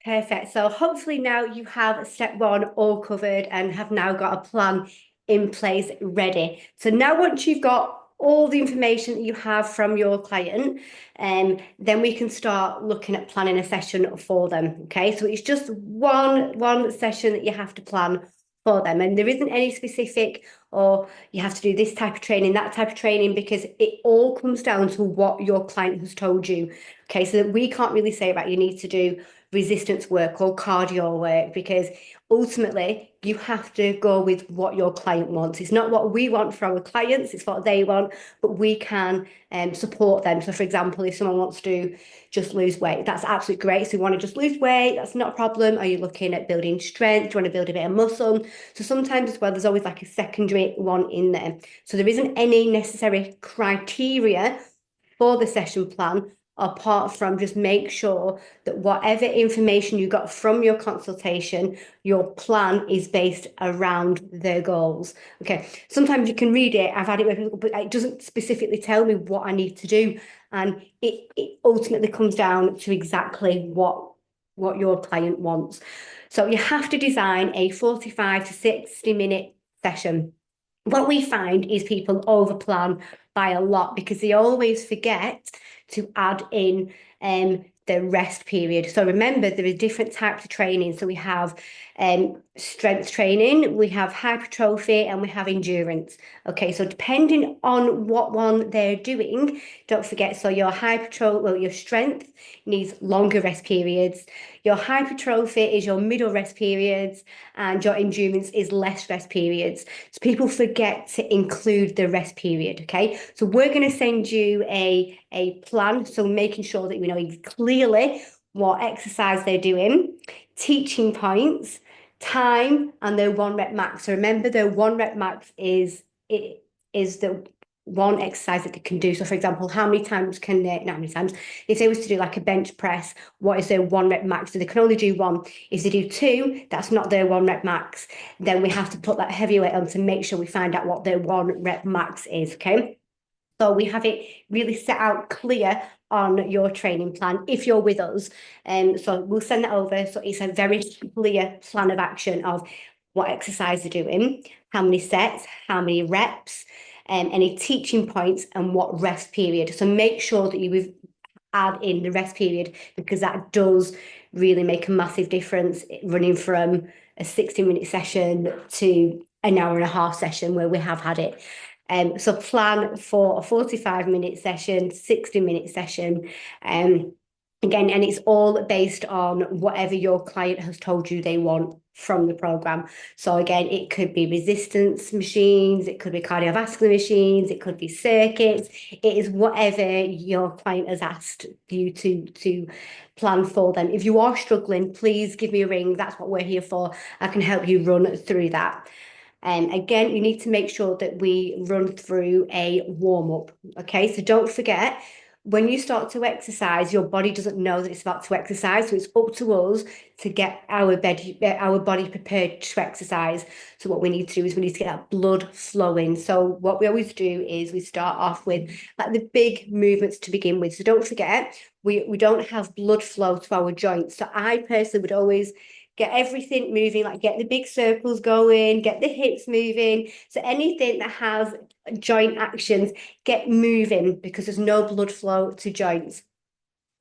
Perfect. So hopefully now you have step one all covered and have now got a plan in place ready. So now once you've got all the information that you have from your client, then we can start looking at planning a session for them. Okay. So it's just one session that you have to plan for them. And there isn't any specific or you have to do this type of training, that type of training, because it all comes down to what your client has told you. Okay. So that we can't really say, right, you need to do resistance work or cardio work, because ultimately you have to go with what your client wants. It's not what we want for our clients, it's what they want, but we can support them. So for example, if someone wants to just lose weight, that's absolutely great. So you want to just lose weight, that's not a problem. Are you looking at building strength? Do you want to build a bit of muscle? So sometimes as well, there's always like a secondary one in there. So there isn't any necessary criteria for the session plan, apart from just make sure that whatever information you got from your consultation, your plan is based around their goals. Okay. Sometimes you can read it. I've had it where people, but it doesn't specifically tell me what I need to do. And it ultimately comes down to exactly what your client wants. So you have to design a 45 to 60-minute session. What we find is people overplan by a lot because they always forget to add in the rest period. So remember, there are different types of training. So we have strength training, we have hypertrophy, and we have endurance. Okay, so depending on what one they're doing, don't forget, so your hypertrophy, well, your strength needs longer rest periods. Your hypertrophy is your middle rest periods, and your endurance is less rest periods. So people forget to include the rest period. Okay, so we're going to send you a plan. So making sure that you know clearly what exercise they're doing, teaching points, time, and their 1 rep max. So remember, their 1 rep max is the one exercise that they can do. So for example, how many times can they, not how many times, if they was to do like a bench press, what is their 1 rep max? So they can only do one. If they do two, that's not their 1 rep max. Then we have to put that heavy weight on to make sure we find out what their 1 rep max is. Okay. So we have it really set out clear on your training plan if you're with us. So we'll send that over. So it's a very clear plan of action of what exercise they're doing, how many sets, how many reps, any teaching points, and what rest period. So make sure that you add in the rest period, because that does really make a massive difference running from a 60-minute session to an hour and a half session where we have had it. So plan for a 45-minute session, 60-minute session. Again, and it's all based on whatever your client has told you they want from the program. So again, it could be resistance machines, it could be cardiovascular machines, it could be circuits. It is whatever your client has asked you to plan for them. If you are struggling, please give me a ring. That's what we're here for. I can help you run through that. Again, you need to make sure that we run through a warm up. Okay, so don't forget, when you start to exercise, your body doesn't know that it's about to exercise. So it's up to us to get our body prepared to exercise. So what we need to do is we need to get that blood flowing. So what we always do is we start off with like the big movements to begin with. So don't forget, we don't have blood flow to our joints. So I personally would always get everything moving, like get the big circles going, get the hips moving. So anything that has joint actions, get moving, because there's no blood flow to joints.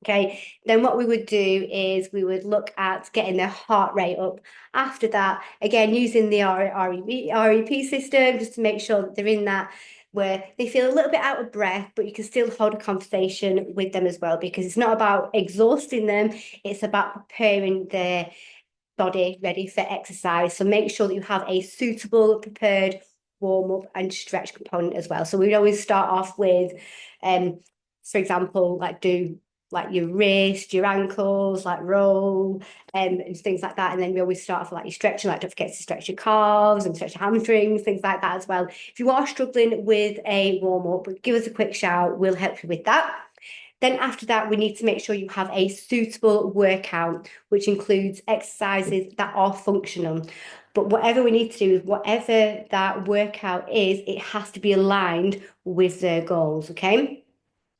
Okay, then what we would do is we would look at getting their heart rate up. After that, again, using the REP system, just to make sure that they're in that where they feel a little bit out of breath, but you can still hold a conversation with them as well, because it's not about exhausting them, it's about preparing their body ready for exercise. So make sure that you have a suitable, prepared warm up and stretch component as well. So we'd always start off with, for example, like do like your wrist, your ankles, like roll, and things like that. And then we always start off with like your stretching, like don't forget to stretch your calves and stretch your hamstrings, things like that as well. If you are struggling with a warm up, give us a quick shout. We'll help you with that. Then after that, we need to make sure you have a suitable workout, which includes exercises that are functional. But whatever we need to do, whatever that workout is, it has to be aligned with their goals, okay?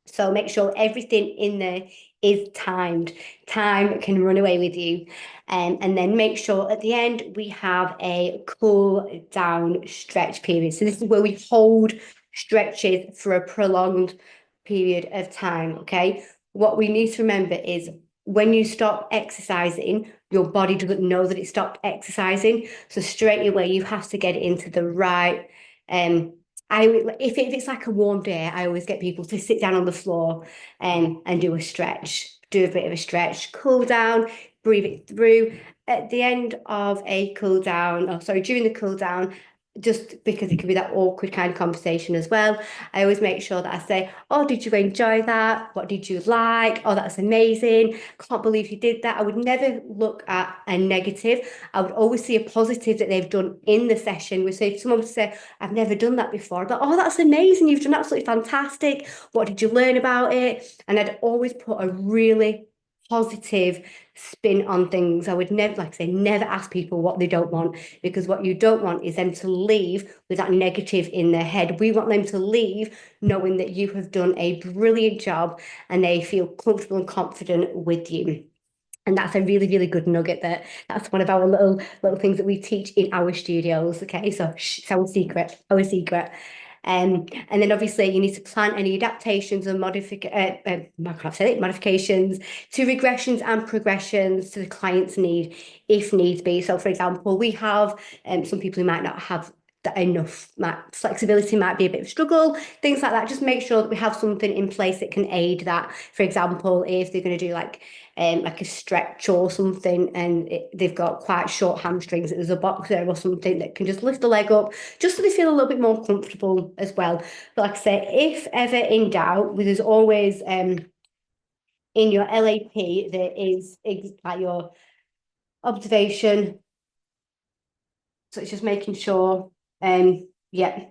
So make sure everything in there is timed. Time can run away with you. And then make sure at the end we have a cool down stretch period. So this is where we hold stretches for a prolonged period of time. Okay. What we need to remember is when you stop exercising, your body doesn't know that it stopped exercising. So straight away you have to get it into the right if it's like a warm day, I always get people to sit down on the floor and do a stretch, do a bit of a stretch, cool down, breathe it through. At the end of a cool down, oh sorry, during the cool down, just because it could be that awkward kind of conversation as well. I always make sure that I say, "Oh, did you enjoy that? What did you like? Oh, that's amazing. Can't believe you did that." I would never look at a negative. I would always see a positive that they've done in the session. So if someone would say, "I've never done that before," but "Oh, that's amazing. You've done absolutely fantastic. What did you learn about it?" And I'd always put a really positive spin on things. I would never, like I say, never ask people what they don't want, because what you don't want is them to leave with that negative in their head. We want them to leave knowing that you have done a brilliant job and they feel comfortable and confident with you. And that's a really, really good nugget. That's one of our little things that we teach in our studios. Okay, so it's our secret, our secret. And then obviously you need to plan any adaptations and modifications to regressions and progressions to the client's need, if needs be. So, for example, we have some people who might not have enough flexibility, might be a bit of a struggle, things like that. Just make sure that we have something in place that can aid that. For example, if they're going to do like a stretch or something and they've got quite short hamstrings, there's a box there or something that can just lift the leg up just so they feel a little bit more comfortable as well. But like I say, if ever in doubt, there's always in your LAP there is like your observation. So it's just making sure yeah,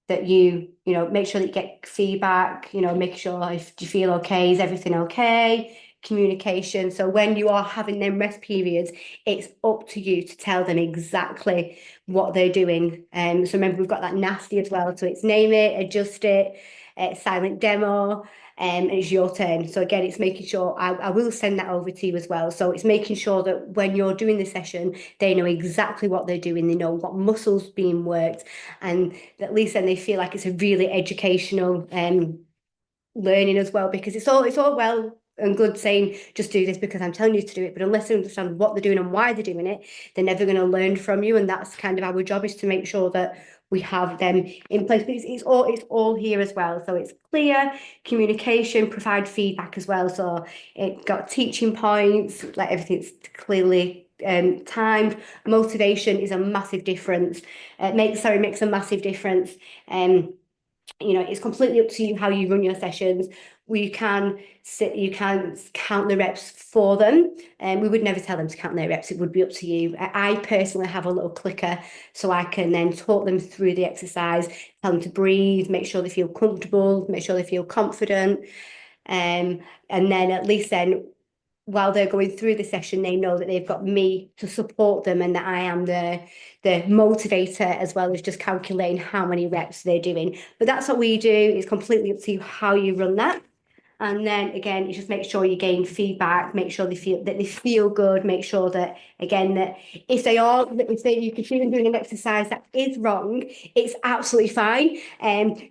that you know, make sure that you get feedback, you know, make sure if do you feel okay, is everything okay? Communication. So when you are having them rest periods, it's up to you to tell them exactly what they're doing. So remember, we've got that nasty as well. So it's name it, adjust it, silent demo, and it's your turn. So again, it's making sure I will send that over to you as well. So it's making sure that when you're doing the session, they know exactly what they're doing, they know what muscles being worked, and at least then they feel like it's a really educational learning as well, because it's all well and good saying just do this because I'm telling you to do it, but unless they understand what they're doing and why they're doing it, they're never going to learn from you. And that's kind of our job, is to make sure that we have them in place. But it's all here as well. So it's clear communication, provide feedback as well. So it got teaching points, like everything's clearly timed. Motivation is a massive difference. Makes a massive difference. You know, it's completely up to you how you run your sessions. You can count the reps for them, and we would never tell them to count their reps. It would be up to you. I personally have a little clicker, so I can then talk them through the exercise, tell them to breathe, make sure they feel comfortable, make sure they feel confident, and then at least then, while they're going through the session, they know that they've got me to support them and that I am the motivator, as well as just calculating how many reps they're doing. But that's what we do. It's completely up to you how you run that. And then again, you just make sure you gain feedback, make sure they feel good, make sure that again that if you can see them doing an exercise that is wrong, it's absolutely fine.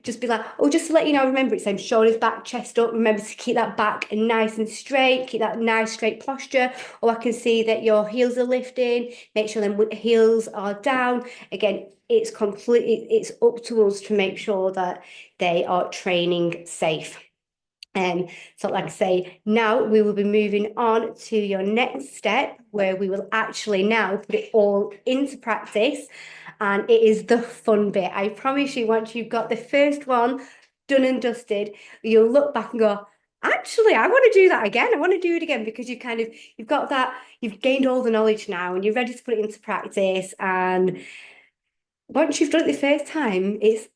Just be like, oh, just to let you know, remember it's shoulders back, chest up. Remember to keep that back and nice and straight, keep that nice straight posture. Or I can see that your heels are lifting, make sure them heels are down. Again, it's up to us to make sure that they are training safe. So like I say, now we will be moving on to your next step, where we will actually now put it all into practice. And it is the fun bit. I promise you, once you've got the first one done and dusted, you'll look back and go, actually, I want to do that again. I want to do it again, because you've got that, you've gained all the knowledge now and you're ready to put it into practice. And once you've done it the first time, it's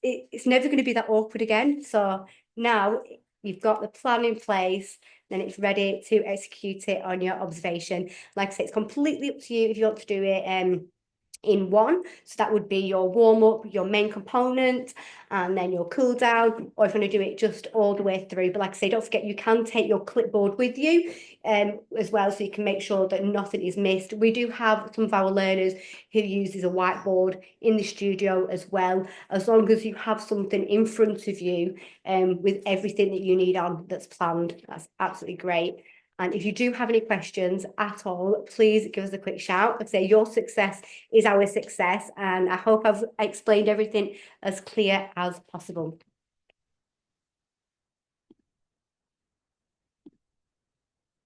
never going to be that awkward again. So now you've got the plan in place, then it's ready to execute it on your observation. Like I say, it's completely up to you if you want to do it in one. So that would be your warm-up, your main component, and then your cool down, or if you want to do it just all the way through. But like I say, don't forget you can take your clipboard with you as well, so you can make sure that nothing is missed. We do have some of our learners who uses a whiteboard in the studio as well. As long as you have something in front of you with everything that you need on that's planned, that's absolutely great. And if you do have any questions at all, please give us a quick shout. Like I say, your success is our success. And I hope I've explained everything as clear as possible.